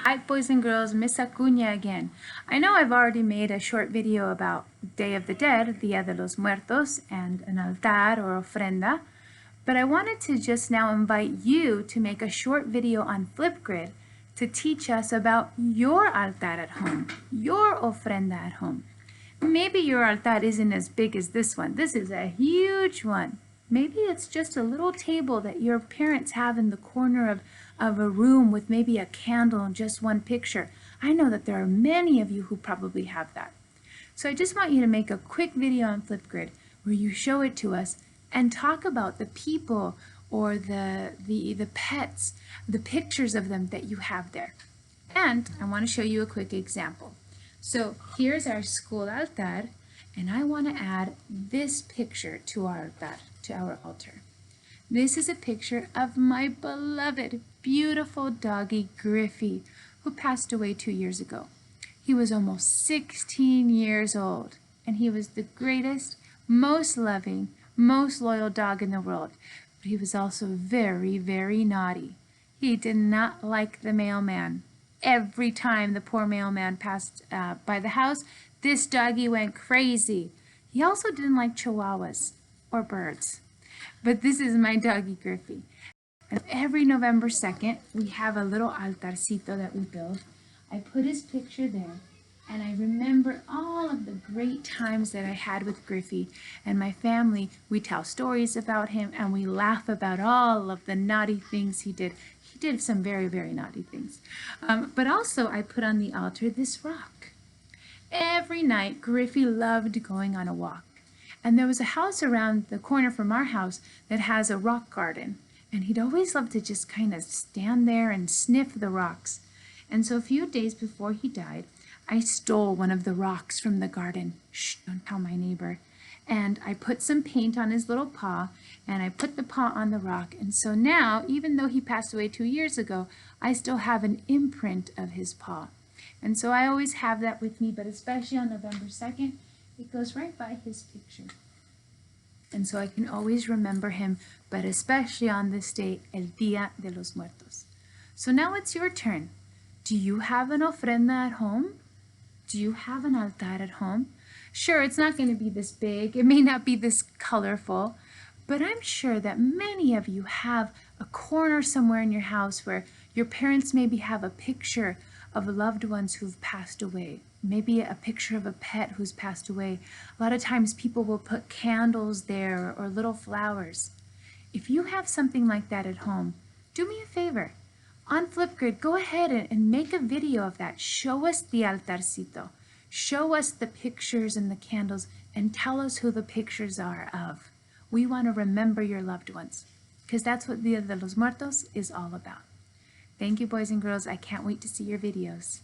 Hi boys and girls, Miss Acuña again. I know I've already made a short video about Day of the Dead, Dia de los Muertos, and an altar or ofrenda, but I wanted to just now invite you to make a short video on Flipgrid to teach us about your altar at home, your ofrenda at home. Maybe your altar isn't as big as this one. This is a huge one. Maybe it's just a little table that your parents have in the corner of a room with maybe a candle and just one picture. I know that there are many of you who probably have that. So I just want you to make a quick video on Flipgrid where you show it to us and talk about the people or the pets, the pictures of them that you have there. And I want to show you a quick example. So here's our school altar, and I want to add this picture to our altar. This is a picture of my beloved, beautiful doggy Griffey, who passed away 2 years ago. He was almost 16 years old, and he was the greatest, most loving, most loyal dog in the world. But he was also very, very naughty. He did not like the mailman. Every time the poor mailman passed by the house, this doggy went crazy. He also didn't like chihuahuas or birds. But this is my doggy Griffey. And every November 2nd, we have a little altarcito that we build. I put his picture there, and I remember all of the great times that I had with Griffey and my family. We tell stories about him, and we laugh about all of the naughty things he did. He did some very, very naughty things. But also, I put on the altar this rock. Every night, Griffey loved going on a walk. And there was a house around the corner from our house that has a rock garden. And he'd always love to just kind of stand there and sniff the rocks. And so a few days before he died, I stole one of the rocks from the garden. Shh, don't tell my neighbor. And I put some paint on his little paw, and I put the paw on the rock. And so now, even though he passed away 2 years ago, I still have an imprint of his paw. And so I always have that with me, but especially on November 2nd, it goes right by his picture. And so I can always remember him, but especially on this day, El Día de los Muertos. So now it's your turn. Do you have an ofrenda at home? Do you have an altar at home? Sure, it's not going to be this big. It may not be this colorful, but I'm sure that many of you have a corner somewhere in your house where your parents maybe have a picture of loved ones who've passed away. Maybe a picture of a pet who's passed away. A lot of times people will put candles there or little flowers. If you have something like that at home, do me a favor. On Flipgrid, go ahead and make a video of that. Show us the altarcito. Show us the pictures and the candles and tell us who the pictures are of. We want to remember your loved ones because that's what Dia de los Muertos is all about. Thank you, boys and girls. I can't wait to see your videos.